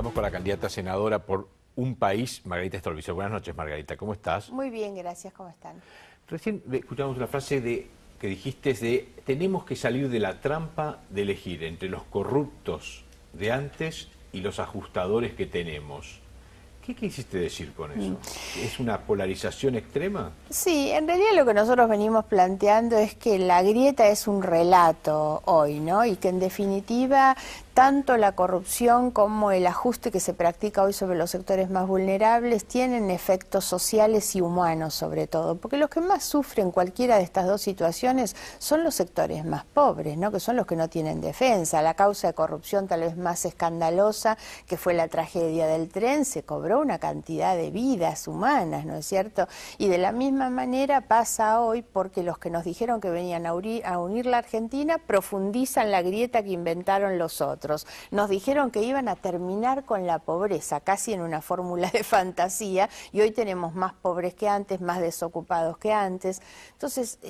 Estamos con la candidata senadora por Un País, Margarita Stolbizer. Buenas noches, Margarita, ¿cómo estás? Muy bien, gracias, ¿cómo están? Recién escuchamos una frase que dijiste de tenemos que salir de la trampa de elegir entre los corruptos de antes y los ajustadores que tenemos. ¿Qué quisiste decir con eso? ¿Es una polarización extrema? Sí, en realidad lo que nosotros venimos planteando es que la grieta es un relato hoy, ¿no? Y que en definitiva tanto la corrupción como el ajuste que se practica hoy sobre los sectores más vulnerables tienen efectos sociales y humanos sobre todo, porque los que más sufren cualquiera de estas dos situaciones son los sectores más pobres, ¿no? Que son los que no tienen defensa. La causa de corrupción tal vez más escandalosa, que fue la tragedia del tren, se cobró una cantidad de vidas humanas, ¿no es cierto? Y de la misma manera pasa hoy porque los que nos dijeron que venían a unir la Argentina profundizan la grieta que inventaron los otros. Nos dijeron que iban a terminar con la pobreza, casi en una fórmula de fantasía, y hoy tenemos más pobres que antes, más desocupados que antes. Entonces,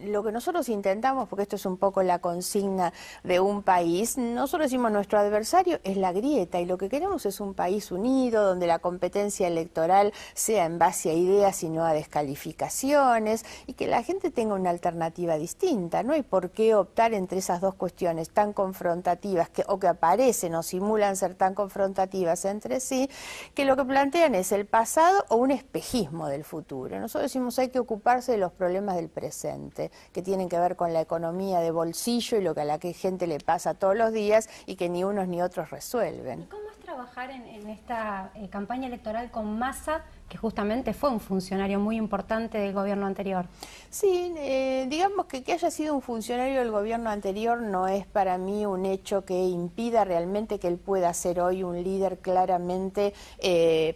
lo que nosotros intentamos, porque esto es un poco la consigna de Un País, nosotros decimos nuestro adversario es la grieta, y lo que queremos es un país unido, donde la competencia electoral sea en base a ideas y no a descalificaciones, y que la gente tenga una alternativa distinta. No hay por qué optar entre esas dos cuestiones tan confrontativas o que aparecen o simulan ser tan confrontativas entre sí, que lo que plantean es el pasado o un espejismo del futuro. Nosotros decimos hay que ocuparse de los problemas del presente, que tienen que ver con la economía de bolsillo y lo que a la gente le pasa todos los días y que ni unos ni otros resuelven. ¿Y cómo es trabajar en esta campaña electoral con Massa, que justamente fue un funcionario muy importante del gobierno anterior? Sí, digamos que haya sido un funcionario del gobierno anterior no es para mí un hecho que impida realmente que él pueda ser hoy un líder claramente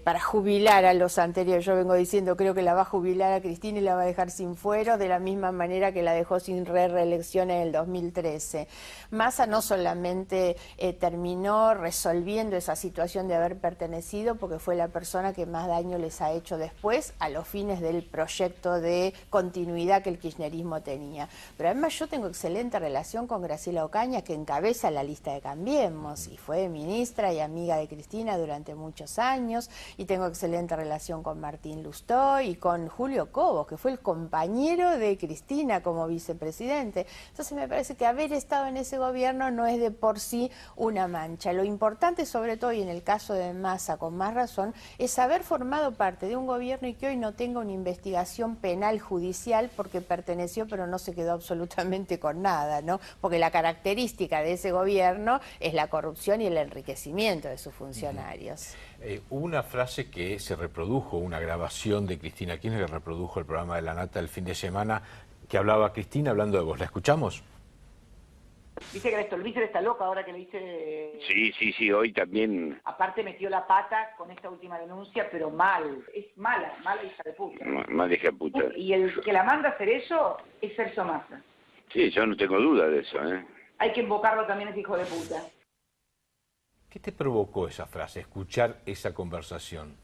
para jubilar a los anteriores. Yo vengo diciendo, creo que la va a jubilar a Cristina y la va a dejar sin fueros, de la misma manera que la dejó sin reelección en el 2013. Massa no solamente terminó resolviendo esa situación de haber pertenecido, porque fue la persona que más daño les ha hecho después a los fines del proyecto de continuidad que el kirchnerismo tenía. Pero además yo tengo excelente relación con Graciela Ocaña, que encabeza la lista de Cambiemos y fue ministra y amiga de Cristina durante muchos años, y tengo excelente relación con Martín Lustó y con Julio Cobos, que fue el compañero de Cristina como vicepresidente. Entonces me parece que haber estado en ese gobierno no es de por sí una mancha. Lo importante, sobre todo, y en el caso de Massa con más razón, es haber formado parte de un gobierno y que hoy no tenga una investigación penal judicial porque perteneció pero no se quedó absolutamente con nada, ¿no? Porque la característica de ese gobierno es la corrupción y el enriquecimiento de sus funcionarios. Hubo una frase que se reprodujo, una grabación de Cristina Kirchner que reprodujo el programa de La Nata el fin de semana, que hablaba Cristina hablando de vos. ¿La escuchamos? Dice que la Stolbizer está loca ahora que le dice... Sí, hoy también... Aparte metió la pata con esta última denuncia, pero mal. Es mala hija de puta. Mal hija de puta. Y el que la manda a hacer eso es Sergio Massa. Sí, yo no tengo duda de eso, ¿eh? Hay que invocarlo también a ese hijo de puta. ¿Qué te provocó esa frase, escuchar esa conversación?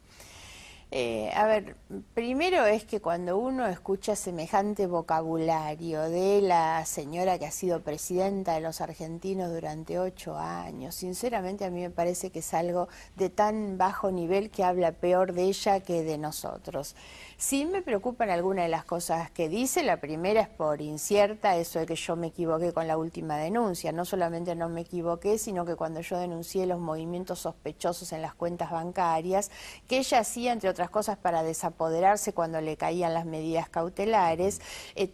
A ver, primero es que cuando uno escucha semejante vocabulario de la señora que ha sido presidenta de los argentinos durante 8 años, sinceramente a mí me parece que es algo de tan bajo nivel que habla peor de ella que de nosotros. Sí me preocupan algunas de las cosas que dice. La primera es por incierta, eso de que yo me equivoqué con la última denuncia. No solamente no me equivoqué, sino que cuando yo denuncié los movimientos sospechosos en las cuentas bancarias, que ella hacía, entre otras cosas, para desapoderarse cuando le caían las medidas cautelares,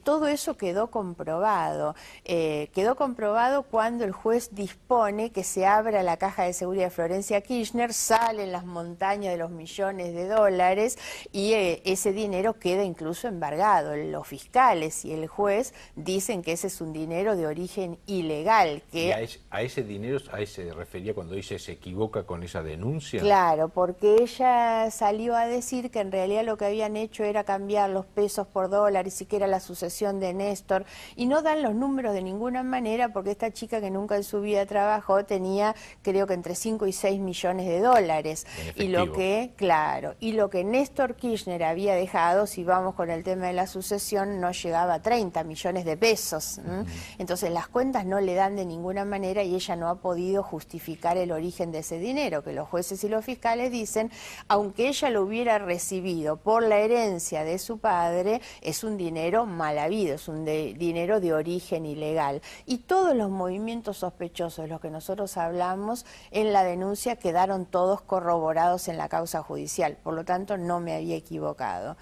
todo eso quedó comprobado. Quedó comprobado cuando el juez dispone que se abra la caja de seguridad de Florencia Kirchner, salen las montañas de los millones de dólares y ese dinero queda incluso embargado. Los fiscales y el juez dicen que ese es un dinero de origen ilegal. Que... ¿Y a ese dinero se refería cuando dice se equivoca con esa denuncia? Claro, porque ella salió a decir que en realidad lo que habían hecho era cambiar los pesos por dólares y que era la sucesión de Néstor, y no dan los números de ninguna manera, porque esta chica que nunca en su vida trabajó tenía, creo que entre 5 y 6 millones de dólares. Y lo que, claro, y lo que Néstor Kirchner había dejado, si vamos con el tema de la sucesión, no llegaba a 30 millones de pesos. Entonces las cuentas no le dan de ninguna manera y ella no ha podido justificar el origen de ese dinero, que los jueces y los fiscales dicen, aunque ella lo hubiera recibido por la herencia de su padre, es un dinero mal habido, es un dinero de origen ilegal. Y todos los movimientos sospechosos de los que nosotros hablamos en la denuncia quedaron todos corroborados en la causa judicial, por lo tanto no me había equivocado.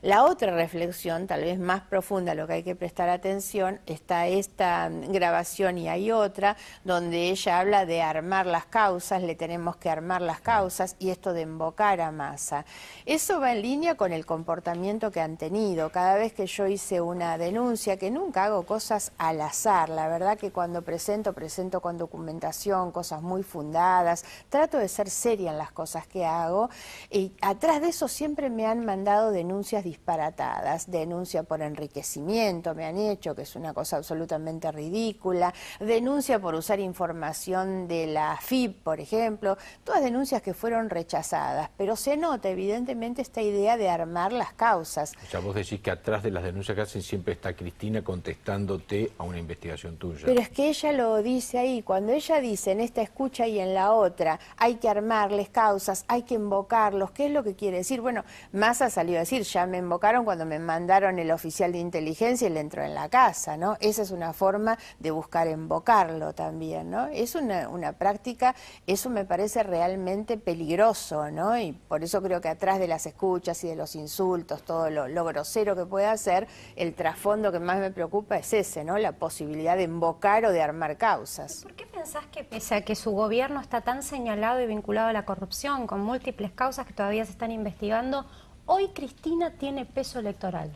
La otra reflexión, tal vez más profunda, a lo que hay que prestar atención, está esta grabación y hay otra, donde ella habla de armar las causas, le tenemos que armar las causas, y esto de invocar a Massa. Eso va en línea con el comportamiento que han tenido. Cada vez que yo hice una denuncia, que nunca hago cosas al azar, la verdad que cuando presento con documentación, cosas muy fundadas, trato de ser seria en las cosas que hago, y atrás de eso siempre me han mandado denuncias disparatadas, denuncia por enriquecimiento me han hecho, que es una cosa absolutamente ridícula, denuncia por usar información de la AFIP, por ejemplo, todas denuncias que fueron rechazadas, pero se nota evidentemente esta idea de armar las causas. O sea, vos decís que atrás de las denuncias que hacen siempre está Cristina contestándote a una investigación tuya. Pero es que ella lo dice ahí, cuando ella dice en esta escucha y en la otra, hay que armarles causas, hay que invocarlos, ¿qué es lo que quiere decir? Bueno, Massa salió a decir, ya me invocaron cuando me mandaron el oficial de inteligencia y le entró en la casa, ¿no? Esa es una forma de buscar invocarlo también, ¿no? Es una práctica, eso me parece realmente peligroso, ¿no? Y por eso creo que atrás de las escuchas y de los insultos, todo lo grosero que puede hacer, el trasfondo que más me preocupa es ese, ¿no? La posibilidad de invocar o de armar causas. ¿Por qué pensás que pese a que su gobierno está tan señalado y vinculado a la corrupción, con múltiples causas que todavía se están investigando, hoy Cristina tiene peso electoral?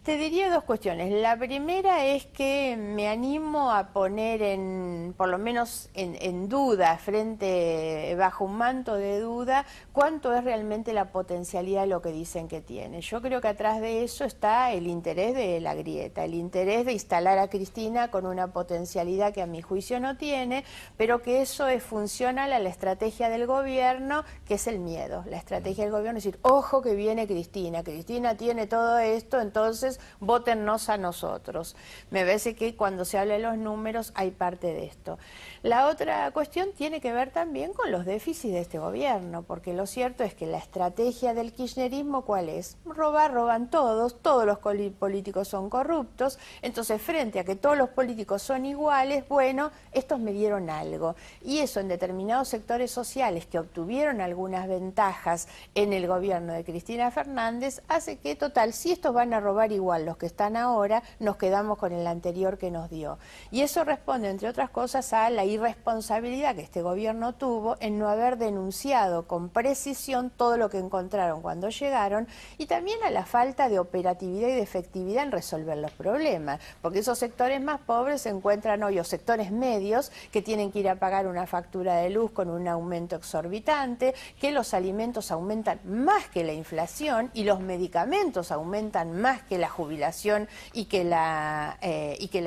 Te diría dos cuestiones. La primera es que me animo a poner por lo menos en duda, bajo un manto de duda, cuánto es realmente la potencialidad de lo que dicen que tiene. Yo creo que atrás de eso está el interés de la grieta, el interés de instalar a Cristina con una potencialidad que a mi juicio no tiene, pero que eso es funcional a la estrategia del gobierno, que es el miedo. La estrategia del gobierno es decir, ojo que viene Cristina, Cristina tiene todo esto, entonces vótennos a nosotros. Me parece que cuando se habla de los números hay parte de esto. La otra cuestión tiene que ver también con los déficits de este gobierno, porque lo cierto es que la estrategia del kirchnerismo, ¿cuál es? Roban todos los políticos son corruptos, entonces frente a que todos los políticos son iguales, bueno, estos me dieron algo. Y eso en determinados sectores sociales que obtuvieron algunas ventajas en el gobierno de Cristina Fernández, hace que, total, si estos van a robar igual los que están ahora, nos quedamos con el anterior que nos dio. Y eso responde, entre otras cosas, a la irresponsabilidad que este gobierno tuvo en no haber denunciado con precisión todo lo que encontraron cuando llegaron, y también a la falta de operatividad y de efectividad en resolver los problemas, porque esos sectores más pobres se encuentran hoy, o sectores medios, que tienen que ir a pagar una factura de luz con un aumento exorbitante, que los alimentos aumentan más que la inflación y los medicamentos aumentan más que la jubilación y que la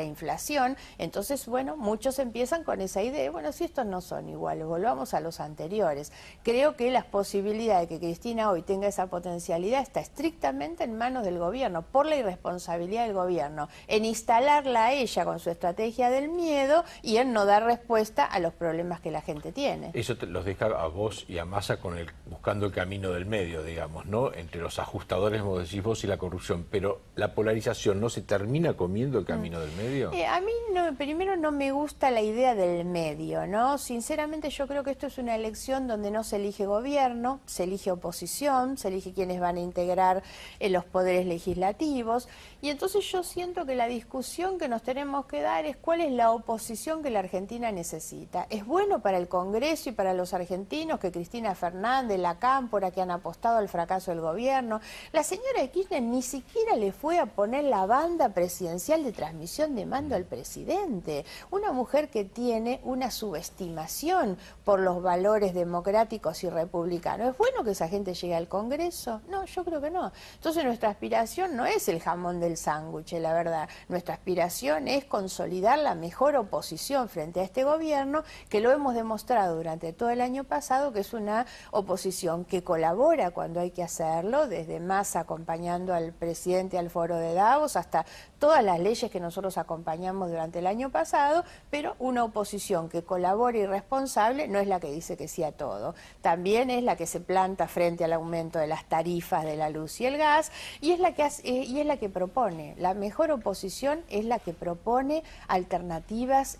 inflación. Entonces, bueno, muchos empiezan con esa idea, bueno, si estos no son iguales, volvamos a los anteriores. Creo que las posibilidades de que Cristina hoy tenga esa potencialidad está estrictamente en manos del gobierno, por la irresponsabilidad del gobierno, en instalarla a ella con su estrategia del miedo y en no dar respuesta a los problemas que la gente tiene. Eso los deja a vos y a Massa buscando el camino del medio, digamos, ¿no? Entre los ajustadores, como decís vos, y la corrupción. Pero la polarización, ¿no se termina comiendo el camino del medio? A mí primero no me gusta la idea del medio, ¿no? Sinceramente yo creo que esto es una elección donde no se elige gobierno, se elige oposición, se elige quienes van a integrar los poderes legislativos, y entonces yo siento que la discusión que nos tenemos que dar es cuál es la oposición que la Argentina necesita. ¿Es bueno para el Congreso y para los argentinos que Cristina Fernández, la Cámpora, que han apostado al fracaso del gobierno? La señora de Kirchner ni siquiera le fue a poner la banda presidencial de transmisión de mando al presidente. Una mujer que tiene una subestimación por los valores democráticos y republicanos. ¿Es bueno que esa gente llegue al Congreso? No, yo creo que no. Entonces nuestra aspiración no es el jamón del sándwich, la verdad. Nuestra aspiración es consolidar la mejor oposición frente a este gobierno, que lo hemos demostrado durante todo el año pasado, que es una oposición que colabora cuando hay que hacerlo, desde Massa acompañando al presidente al foro de Davos, hasta todas las leyes que nosotros acompañamos durante el año pasado, pero una oposición que colabora y responsable no es la que dice que sí a todo. También es la que se planta frente al aumento de las tarifas de la luz y el gas, y es la que propone. La mejor oposición es la que propone alternativas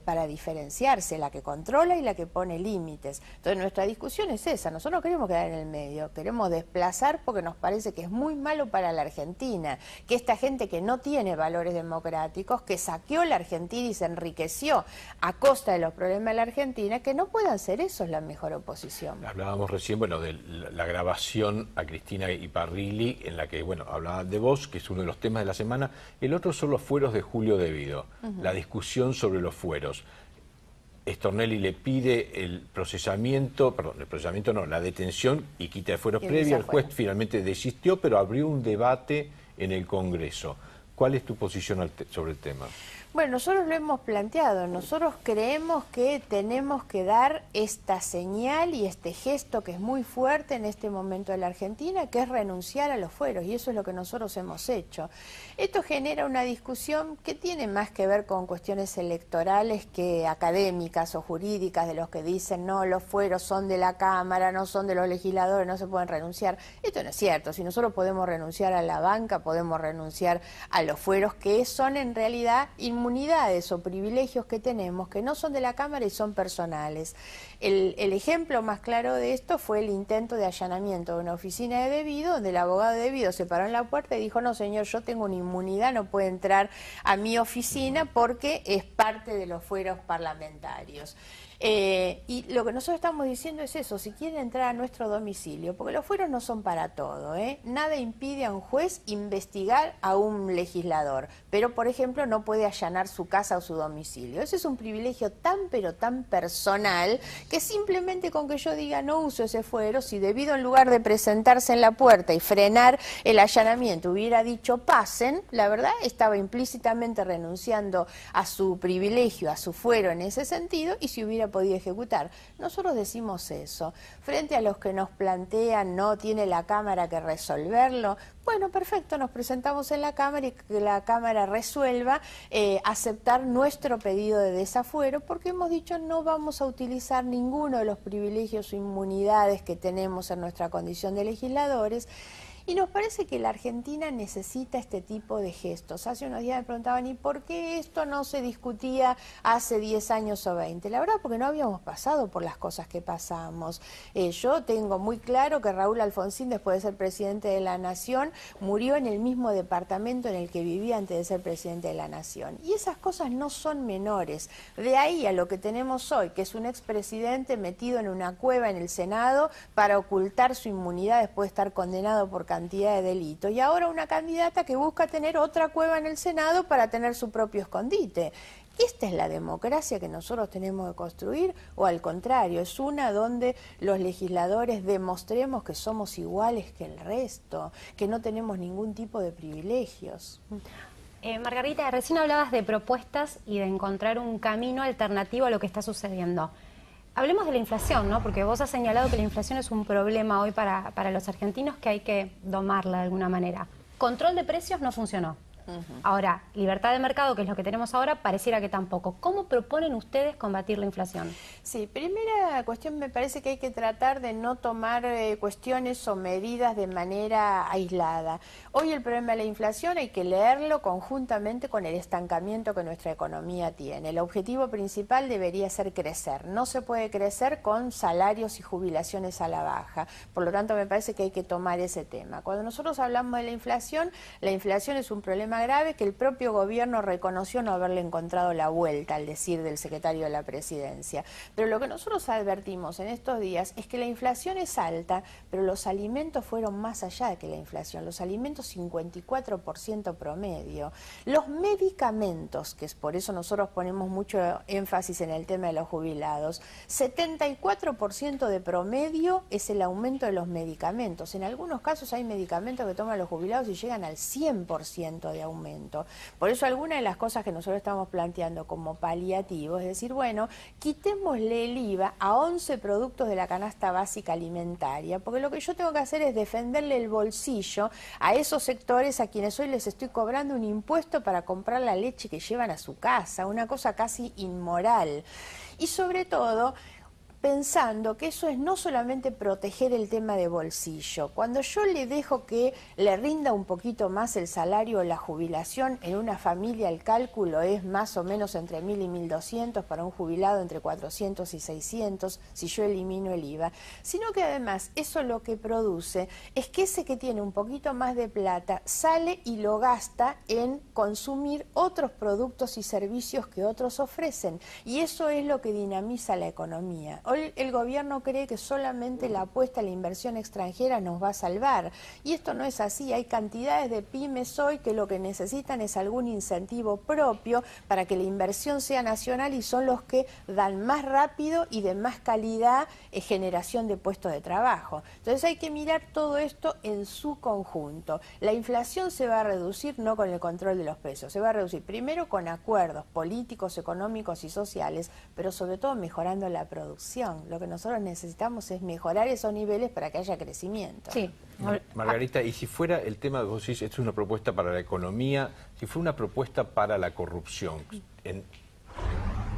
para diferenciarse, la que controla y la que pone límites. Entonces nuestra discusión es esa. Nosotros no queremos quedar en el medio, queremos desplazar porque nos parece que es muy malo para la Argentina, que esta gente que no tiene valores democráticos, que saqueó la Argentina y se enriqueció a costa de los problemas de la Argentina, que no puedan ser esos la mejor oposición. Hablábamos recién, bueno, de la grabación a Cristina Iparrilli, en la que, bueno, hablaban de vos, que es uno de los temas de la semana. El otro son los fueros de Julio Debido, la discusión sobre los fueros. Stornelli le pide el procesamiento no, la detención y quita de fueros previa. El juez finalmente desistió, pero abrió un debate en el Congreso. ¿Cuál es tu posición sobre el tema? Bueno, nosotros lo hemos planteado, nosotros creemos que tenemos que dar esta señal y este gesto que es muy fuerte en este momento de la Argentina, que es renunciar a los fueros, y eso es lo que nosotros hemos hecho. Esto genera una discusión que tiene más que ver con cuestiones electorales que académicas o jurídicas, de los que dicen, no, los fueros son de la Cámara, no son de los legisladores, no se pueden renunciar. Esto no es cierto. Si nosotros podemos renunciar a la banca, podemos renunciar a los fueros, que son en realidad inmunidades o privilegios que tenemos, que no son de la Cámara y son personales. El ejemplo más claro de esto fue el intento de allanamiento de una oficina de Debido, donde el abogado de Debido se paró en la puerta y dijo, no señor, yo tengo una inmunidad, no puede entrar a mi oficina porque es parte de los fueros parlamentarios. Y lo que nosotros estamos diciendo es eso, si quieren entrar a nuestro domicilio, porque los fueros no son para todo, nada impide a un juez investigar a un legislador, pero por ejemplo no puede allanar su casa o su domicilio. Ese es un privilegio tan pero tan personal, que simplemente con que yo diga no uso ese fuero, si Debido en lugar de presentarse en la puerta y frenar el allanamiento hubiera dicho pasen, la verdad estaba implícitamente renunciando a su privilegio, a su fuero en ese sentido, y si hubiera podido ejecutar. Nosotros decimos eso. Frente a los que nos plantean no tiene la Cámara que resolverlo, bueno, perfecto, nos presentamos en la Cámara y que la Cámara resuelva aceptar nuestro pedido de desafuero, porque hemos dicho no vamos a utilizar ninguno de los privilegios o inmunidades que tenemos en nuestra condición de legisladores. Y nos parece que la Argentina necesita este tipo de gestos. Hace unos días me preguntaban, ¿y por qué esto no se discutía hace 10 años o 20? La verdad, porque no habíamos pasado por las cosas que pasamos. Yo tengo muy claro que Raúl Alfonsín, después de ser presidente de la Nación, murió en el mismo departamento en el que vivía antes de ser presidente de la Nación. Y esas cosas no son menores. De ahí a lo que tenemos hoy, que es un expresidente metido en una cueva en el Senado para ocultar su inmunidad después de estar condenado por cantidad de delitos, y ahora una candidata que busca tener otra cueva en el Senado para tener su propio escondite. ¿Esta es la democracia que nosotros tenemos que construir? ¿O al contrario, es una donde los legisladores demostremos que somos iguales que el resto, que no tenemos ningún tipo de privilegios? Margarita, recién hablabas de propuestas y de encontrar un camino alternativo a lo que está sucediendo. Hablemos de la inflación, ¿no? Porque vos has señalado que la inflación es un problema hoy para los argentinos, que hay que domarla de alguna manera. Control de precios no funcionó. Ahora, libertad de mercado, que es lo que tenemos ahora, pareciera que tampoco. ¿Cómo proponen ustedes combatir la inflación? Sí, primera cuestión, me parece que hay que tratar de no tomar cuestiones o medidas de manera aislada. Hoy el problema de la inflación hay que leerlo conjuntamente con el estancamiento que nuestra economía tiene. El objetivo principal debería ser crecer. No se puede crecer con salarios y jubilaciones a la baja. Por lo tanto, me parece que hay que tomar ese tema. Cuando nosotros hablamos de la inflación es un problema problema grave que el propio gobierno reconoció no haberle encontrado la vuelta, al decir del secretario de la Presidencia. Pero lo que nosotros advertimos en estos días es que la inflación es alta, pero los alimentos fueron más allá de que la inflación. Los alimentos 54% promedio. Los medicamentos, que es por eso nosotros ponemos mucho énfasis en el tema de los jubilados, 74% de promedio es el aumento de los medicamentos. En algunos casos hay medicamentos que toman los jubilados y llegan al 100% de aumento. Por eso algunas de las cosas que nosotros estamos planteando como paliativo es decir, bueno, quitémosle el IVA a 11 productos de la canasta básica alimentaria, porque lo que yo tengo que hacer es defenderle el bolsillo a esos sectores a quienes hoy les estoy cobrando un impuesto para comprar la leche que llevan a su casa, una cosa casi inmoral. Y sobre todo, pensando que eso es no solamente proteger el tema de bolsillo. Cuando yo le dejo que le rinda un poquito más el salario o la jubilación, en una familia el cálculo es más o menos entre 1.000 y 1.200, para un jubilado entre 400 y 600, si yo elimino el IVA, sino que además eso lo que produce es que ese que tiene un poquito más de plata sale y lo gasta en consumir otros productos y servicios que otros ofrecen, y eso es lo que dinamiza la economía. Hoy el gobierno cree que solamente la apuesta a la inversión extranjera nos va a salvar, y esto no es así. Hay cantidades de pymes hoy que lo que necesitan es algún incentivo propio para que la inversión sea nacional, y son los que dan más rápido y de más calidad generación de puestos de trabajo. Entonces hay que mirar todo esto en su conjunto. La inflación se va a reducir no con el control de los precios, se va a reducir primero con acuerdos políticos, económicos y sociales, pero sobre todo mejorando la producción. Lo que nosotros necesitamos es mejorar esos niveles para que haya crecimiento. Sí. Margarita, y si fuera el tema, vos decís, esto es una propuesta para la economía, si fuera una propuesta para la corrupción,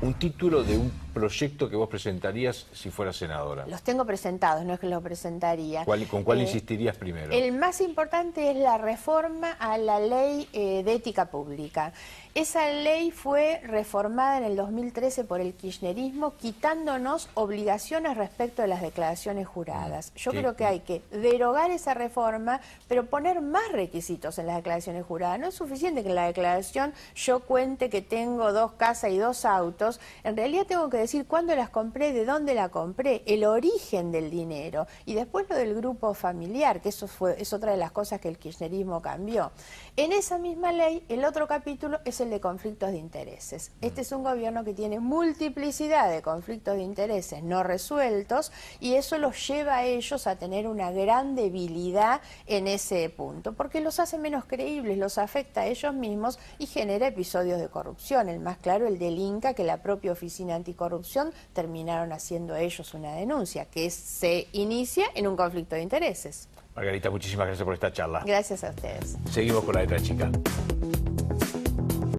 un título de un proyecto que vos presentarías si fueras senadora. Los tengo presentados, no es que los presentaría. ¿Con cuál insistirías primero? El más importante es la reforma a la ley de ética pública. Esa ley fue reformada en el 2013 por el kirchnerismo, quitándonos obligaciones respecto de las declaraciones juradas. Yo creo que hay que derogar esa reforma, pero poner más requisitos en las declaraciones juradas. No es suficiente que en la declaración yo cuente que tengo 2 casas y 2 autos. En realidad tengo que decir cuándo las compré, de dónde la compré, el origen del dinero. Y después lo del grupo familiar, que eso es otra de las cosas que el kirchnerismo cambió. En esa misma ley, el otro capítulo es el de conflictos de intereses. Este es un gobierno que tiene multiplicidad de conflictos de intereses no resueltos, y eso los lleva a ellos a tener una gran debilidad en ese punto, porque los hace menos creíbles, los afecta a ellos mismos y genera episodios de corrupción. El más claro, el del Inca, que la propia Oficina Anticorrupción terminaron haciendo ellos una denuncia, que se inicia en un conflicto de intereses. Margarita, muchísimas gracias por esta charla. Gracias a ustedes. Seguimos con la letra chica.